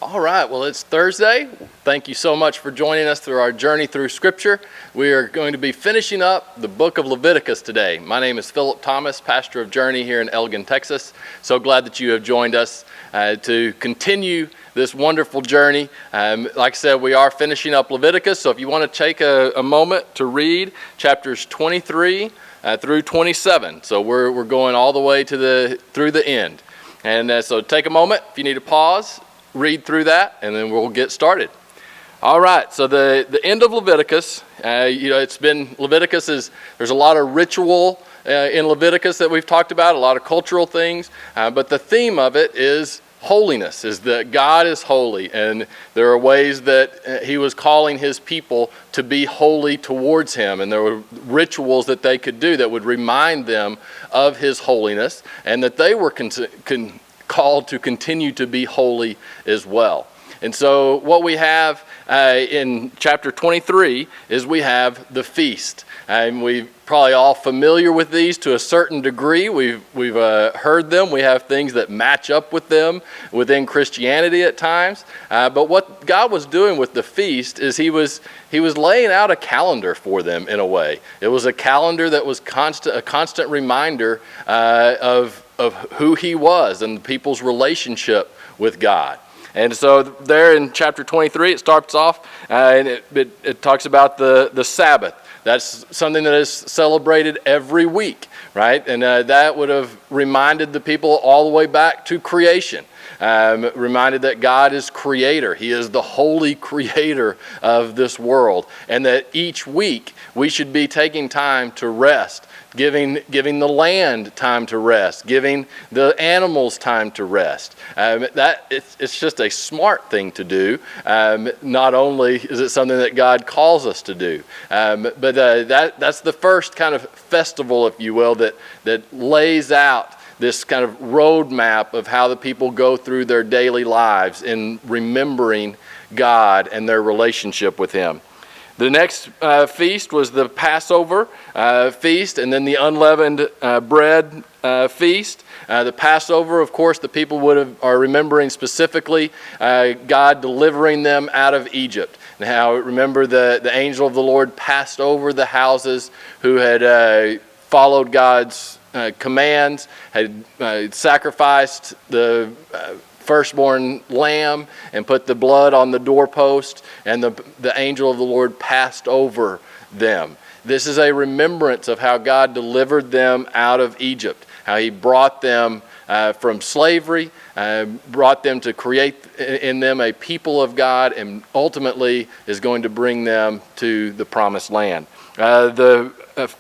All right, well, it's Thursday. Thank you so much for joining us through our journey through Scripture. We are going to be finishing up the book of Leviticus today. My name is Philip Thomas, pastor of Journey here in Elgin, Texas. So glad that you have joined us to continue this wonderful journey. Like I said, we are finishing up Leviticus, so if you want to take a moment to read chapters 23 through 27. So we're going all the way to through the end. And so take a moment, if you need to pause, read through that, and then we'll get started. All right, so the end of Leviticus, there's a lot of ritual in Leviticus that we've talked about, a lot of cultural things, but the theme of it is holiness, is that God is holy, and there are ways that he was calling his people to be holy towards him, and there were rituals that they could do that would remind them of his holiness, and that they were called to continue to be holy as well. And so what we have in chapter 23 is we have the feast. And we're probably all familiar with these to a certain degree. We've heard them. We have things that match up with them within Christianity at times. But what God was doing with the feast is he was laying out a calendar for them in a way. It was a calendar that was a constant reminder of who he was and the people's relationship with God. And so there in chapter 23, it starts off and it talks about the Sabbath. That's something that is celebrated every week, right? And that would have reminded the people all the way back to creation. Reminded that God is creator. He is the holy creator of this world. And that each week we should be taking time to rest, giving the land time to rest, giving the animals time to rest. It's just a smart thing to do. Not only is it something that God calls us to do, but that's the first kind of festival, if you will, that lays out this kind of roadmap of how the people go through their daily lives in remembering God and their relationship with him. The next feast was the Passover feast, and then the Unleavened bread feast. The Passover, of course, the people are remembering specifically God delivering them out of Egypt. Now, remember the angel of the Lord passed over the houses who had followed God's commands, had sacrificed the firstborn lamb and put the blood on the doorpost, and the angel of the Lord passed over them. This is a remembrance of how God delivered them out of Egypt, how he brought them from slavery, brought them to create in them a people of God, and ultimately is going to bring them to the promised land. The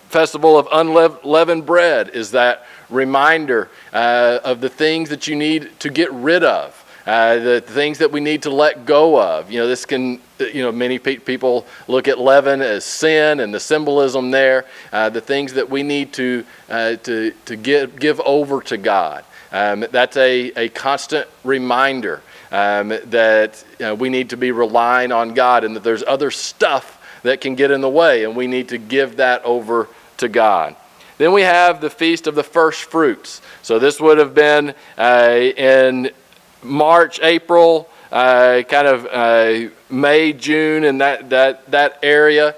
Festival of Unleavened bread is that reminder of the things that you need to get rid of, the things that we need to let go of. Many people look at leaven as sin and the symbolism there, the things that we need to give over to God. That's a constant reminder that we need to be relying on God, and that there's other stuff that can get in the way, and we need to give that over to God. Then we have the Feast of the First Fruits. So this would have been in March, April, May, June, and that area.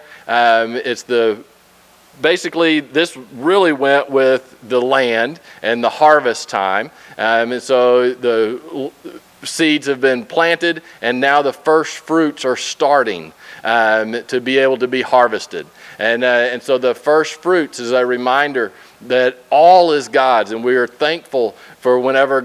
Basically, this really went with the land and the harvest time. And so the seeds have been planted, and now the first fruits are starting to be able to be harvested. And so the first fruits is a reminder that all is God's, and we are thankful for whenever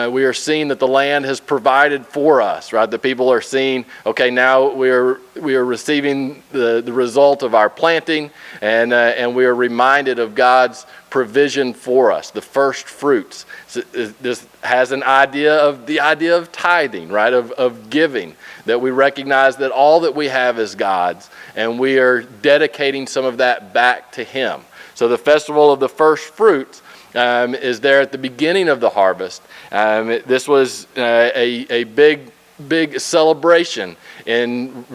we are seeing that the land has provided for us, right? The people are seeing, okay, now we are receiving the result of our planting, and we are reminded of God's provision for us, the first fruits. So this has the idea of tithing, right? Of giving, that we recognize that all that we have is God's, and we are dedicating some of that back to him. So the Festival of the First Fruits is there at the beginning of the harvest. This was a big celebration in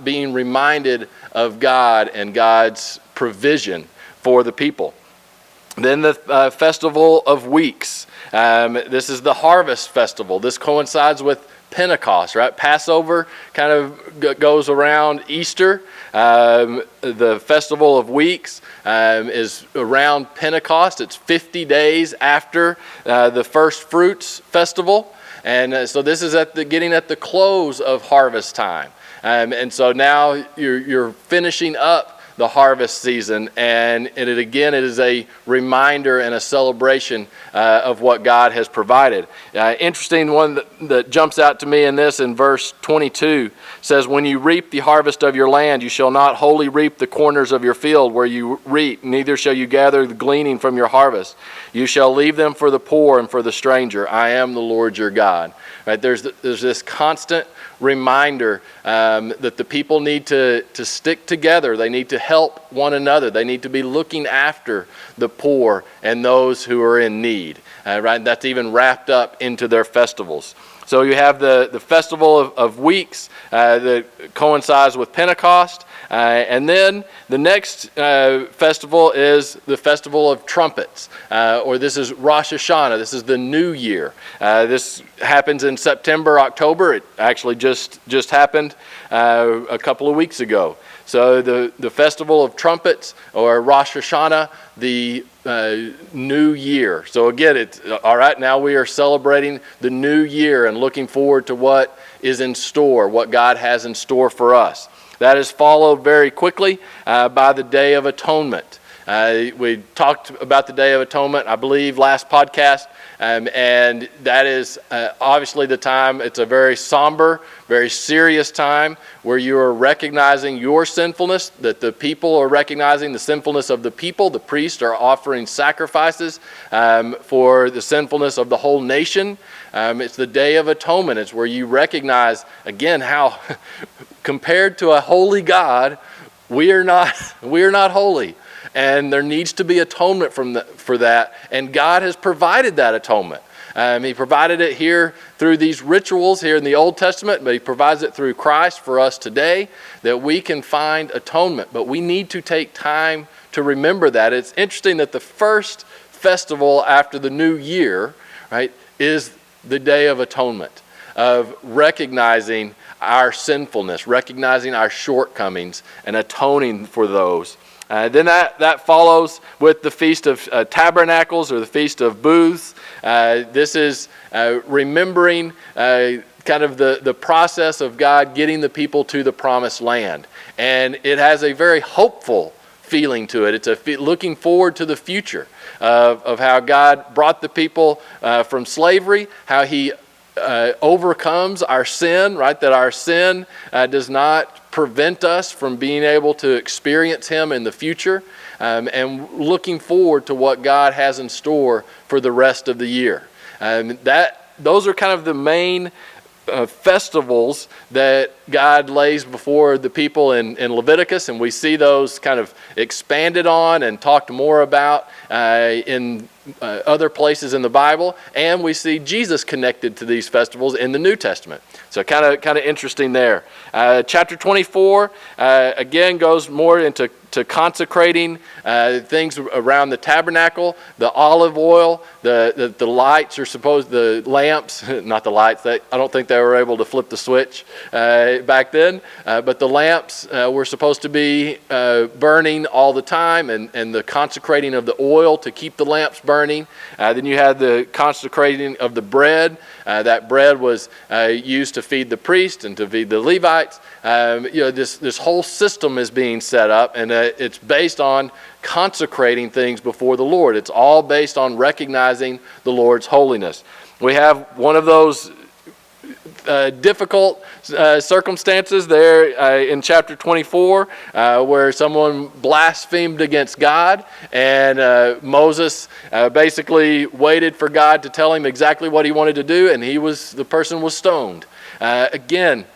being reminded of God and God's provision for the people. Then the Festival of Weeks. This is the harvest festival. This coincides with Pentecost, right? Passover kind of goes around Easter. The Festival of Weeks is around Pentecost. It's 50 days after the First Fruits Festival. And so this is getting at the close of harvest time. And so now you're finishing up the harvest season, and it is a reminder and a celebration of what God has provided. Interesting one that jumps out to me in this, in verse 22, says, "When you reap the harvest of your land, you shall not wholly reap the corners of your field where you reap, neither shall you gather the gleaning from your harvest. You shall leave them for the poor and for the stranger. I am the Lord your God." Right? There's this constant reminder that the people need to stick together. They need to help one another. They need to be looking after the poor and those who are in need. Right? That's even wrapped up into their festivals. So you have the Festival of Weeks that coincides with Pentecost. And then the next festival is the Festival of Trumpets, or this is Rosh Hashanah. This is the New Year. This happens in September, October. It actually just happened a couple of weeks ago. So the Festival of Trumpets, or Rosh Hashanah, the New Year. So again, it's all right. Now we are celebrating the New Year and looking forward to what is in store, what God has in store for us. That is followed very quickly by the Day of Atonement. We talked about the Day of Atonement, I believe, last podcast, and that is obviously the time. It's a very somber, very serious time where you are recognizing your sinfulness, that the people are recognizing the sinfulness of the people. The priests are offering sacrifices for the sinfulness of the whole nation. It's the Day of Atonement. It's where you recognize, again, how compared to a holy God, we are not holy. And there needs to be atonement for that. And God has provided that atonement. He provided it here through these rituals here in the Old Testament, but He provides it through Christ for us today, that we can find atonement. But we need to take time to remember that. It's interesting that the first festival after the New Year, right, is the Day of Atonement, of recognizing our sinfulness, recognizing our shortcomings, and atoning for those. Then that follows with the Feast of Tabernacles, or the Feast of Booths. This is remembering kind of the process of God getting the people to the Promised Land. And it has a very hopeful feeling to it. It's looking forward to the future of how God brought the people from slavery, how He overcomes our sin, right? That our sin does not prevent us from being able to experience Him in the future, and looking forward to what God has in store for the rest of the year. Those are kind of the main festivals that God lays before the people in Leviticus, and we see those kind of expanded on and talked more about in other places in the Bible, and we see Jesus connected to these festivals in the New Testament. So kind of interesting there. Chapter 24 again goes more into consecrating things around the tabernacle, the olive oil, the lights are supposed, the lamps, not the lights. I don't think they were able to flip the switch back then, but the lamps were supposed to be burning all the time, and the consecrating of the oil to keep the lamps burning. Then you had the consecrating of the bread. That bread was used to feed the priest and to feed the Levites. This whole system is being set up, and it's based on consecrating things before the Lord. It's all based on recognizing the Lord's holiness. We have one of those difficult circumstances there in chapter 24 where someone blasphemed against God, and Moses basically waited for God to tell him exactly what he wanted to do, and the person was stoned. Again,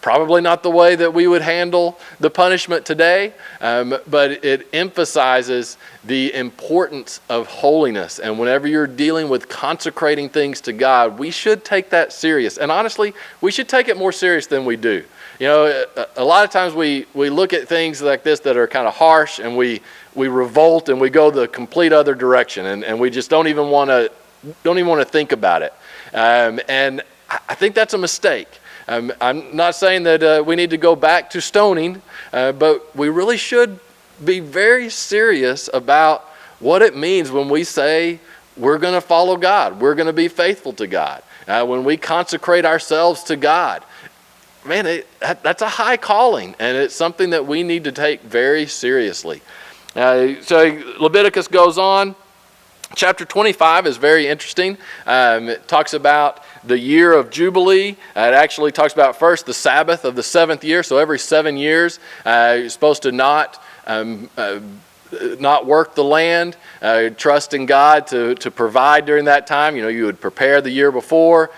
probably not the way that we would handle the punishment today, but it emphasizes the importance of holiness. And whenever you're dealing with consecrating things to God, we should take that serious. And honestly, we should take it more serious than we do. A lot of times we look at things like this that are kind of harsh, and we revolt and we go the complete other direction, and we just don't even want to think about it. And I think that's a mistake. I'm not saying that we need to go back to stoning, but we really should be very serious about what it means when we say we're going to follow God, we're going to be faithful to God. When we consecrate ourselves to God, man, that's a high calling, and it's something that we need to take very seriously. So Leviticus goes on. Chapter 25 is very interesting. It talks about the Year of Jubilee. It actually talks about first the Sabbath of the 7th year. So every 7 years, you're supposed to not work the land, trust in God to provide during that time. You would prepare the year before.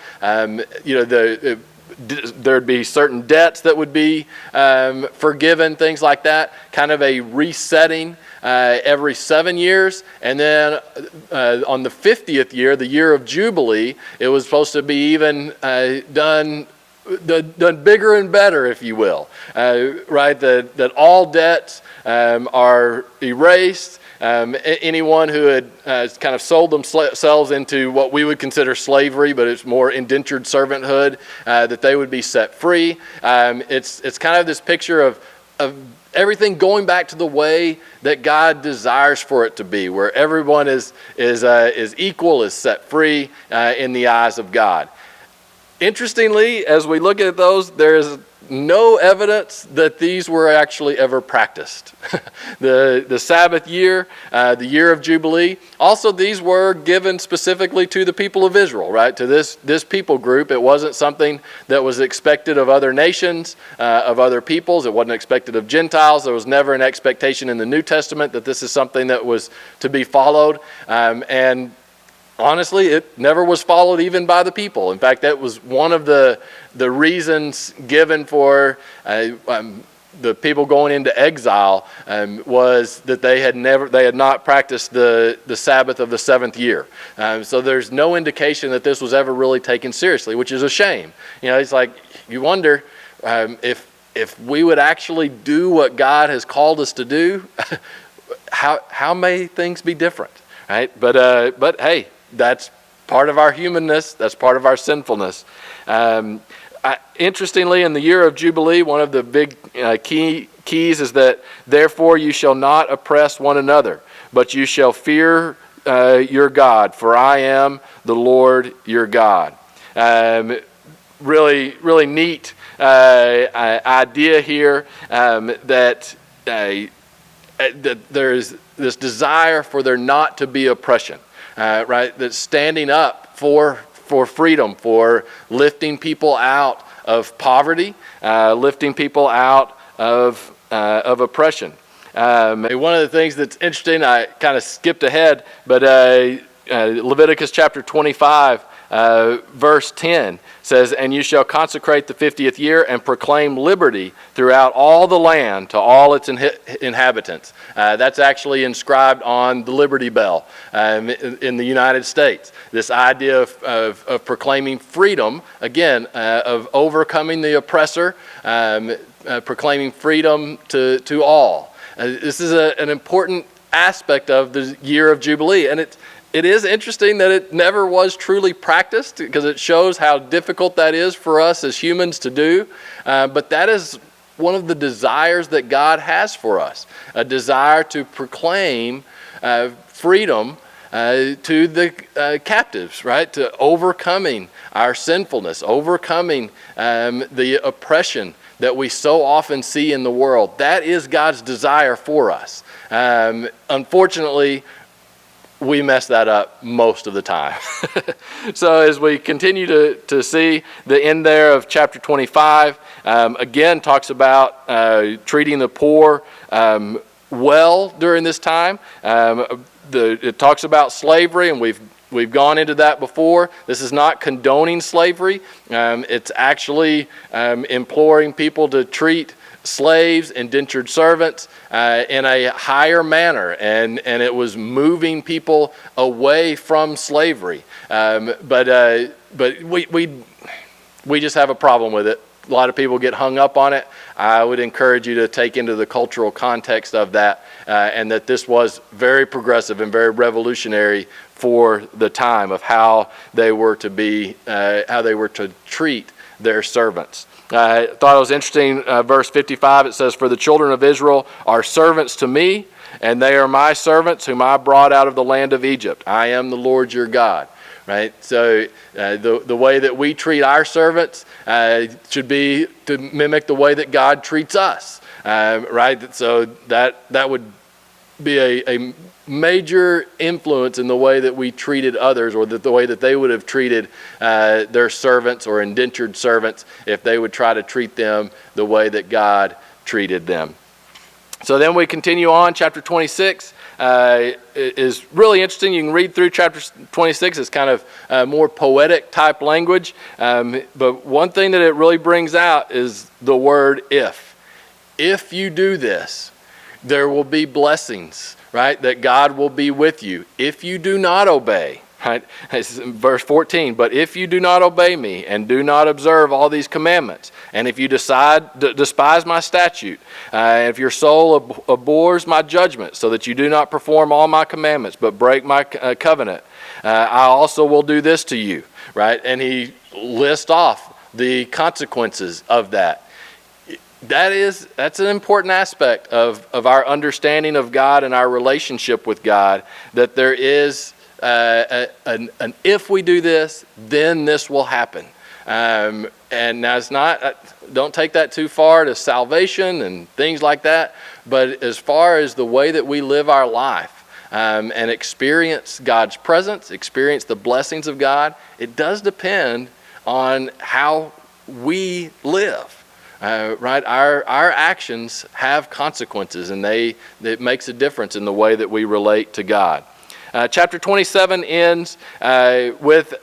There'd be certain debts that would be forgiven, things like that. Kind of a resetting every 7 years. And then on the 50th year, the Year of Jubilee, it was supposed to be even done bigger and better, if you will. Right? That all debts are erased. Anyone who had kind of sold themselves into what we would consider slavery, but it's more indentured servanthood, that they would be set free. It's kind of this picture of everything going back to the way that God desires for it to be, where everyone is equal, is set free in the eyes of God. Interestingly, as we look at those, there's no evidence that these were actually ever practiced. The Sabbath year, the Year of Jubilee, also these were given specifically to the people of Israel, right? To this people group. It wasn't something that was expected of other nations, of other peoples. It wasn't expected of Gentiles. There was never an expectation in the New Testament that this is something that was to be followed. And honestly, it never was followed even by the people. In fact, that was one of the reasons given for the people going into exile, was that they had not practiced the Sabbath of the 7th year. So there's no indication that this was ever really taken seriously, which is a shame. It's like you wonder if we would actually do what God has called us to do, how may things be different, right? But hey, that's part of our humanness. That's part of our sinfulness. Interestingly, in the Year of Jubilee, one of the big keys is that, therefore you shall not oppress one another, but you shall fear your God, for I am the Lord your God. Really, really neat idea here, that there's this desire for there not to be oppression. Right, that's standing up for freedom, for lifting people out of poverty, lifting people out of oppression. One of the things that's interesting, I kind of skipped ahead, but Leviticus chapter 25, verse 10 says, "And you shall consecrate the 50th year and proclaim liberty throughout all the land to all its inhabitants." That's actually inscribed on the Liberty Bell in the United States. This idea of proclaiming freedom, again, of overcoming the oppressor, proclaiming freedom to all. This is an important aspect of the Year of Jubilee, and it is interesting that it never was truly practiced, because it shows how difficult that is for us as humans to do. But that is one of the desires that God has for us, a desire to proclaim freedom to the captives, right? To overcoming our sinfulness, overcoming the oppression that we so often see in the world. That is God's desire for us. Unfortunately, we mess that up most of the time. So as we continue to see the end there of chapter 25, again talks about treating the poor well during this time. It talks about slavery, and we've gone into that before. This is not condoning slavery. It's actually imploring people to treat slaves, indentured servants, in a higher manner, and it was moving people away from slavery. But we just have a problem with it. A lot of people get hung up on it. I would encourage you to take into the cultural context of that, and that this was very progressive and very revolutionary for the time of how they were to treat their servants. I thought it was interesting, verse 55, it says, "For the children of Israel are servants to me, and they are my servants whom I brought out of the land of Egypt. I am the Lord your God." Right? So the way that we treat our servants should be to mimic the way that God treats us. Right? So that would be a major influence in the way that we treated others, or the way that they would have treated their servants or indentured servants if they would try to treat them the way that God treated them. So then we continue on. Chapter 26 is really interesting. You can read through chapter 26. It's kind of more poetic type language. But one thing that it really brings out is the word if. If you do this, there will be blessings, right? That God will be with you. If you do not obey, right? It's verse 14, "But if you do not obey me and do not observe all these commandments, and if you despise my statute, if your soul abhors my judgment, so that you do not perform all my commandments, but break my covenant, I also will do this to you," right? And he lists off the consequences of that. That's an important aspect of our understanding of God and our relationship with God, that there is an if we do this, then this will happen. And now it's not, don't take that too far to salvation and things like that, but as far as the way that we live our life and experience God's presence, experience the blessings of God, it does depend on how we live. Right, our actions have consequences, and it makes a difference in the way that we relate to God. Chapter 27 ends with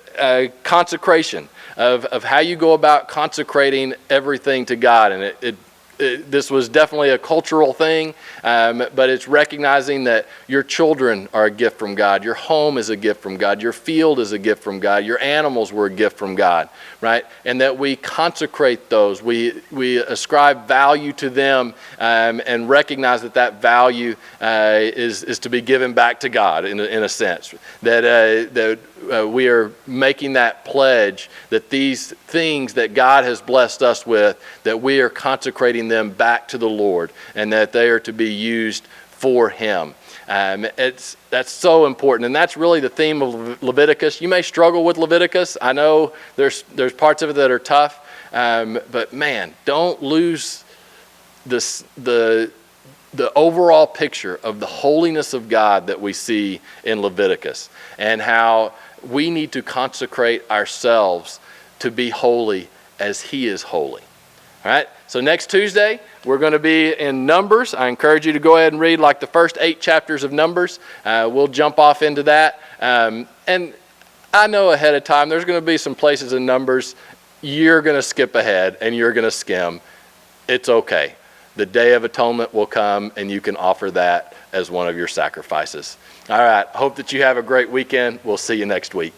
consecration of how you go about consecrating everything to God, and this was definitely a cultural thing, but it's recognizing that your children are a gift from God, your home is a gift from God, your field is a gift from God, your animals were a gift from God, right? And that we consecrate those, we ascribe value to them, and recognize that value is to be given back to God in a sense. That we are making that pledge that these things that God has blessed us with, that we are consecrating them back to the Lord, and that they are to be used for Him. That's so important, and that's really the theme of Leviticus. You may struggle with Leviticus. I know there's parts of it that are tough, but man, don't lose the overall picture of the holiness of God that we see in Leviticus, and how we need to consecrate ourselves to be holy as He is holy. All right, so next Tuesday, we're going to be in Numbers. I encourage you to go ahead and read like the first 8 chapters of Numbers. We'll jump off into that. And I know ahead of time there's going to be some places in Numbers you're going to skip ahead and you're going to skim. It's okay. The Day of Atonement will come, and you can offer that as one of your sacrifices. All right, hope that you have a great weekend. We'll see you next week.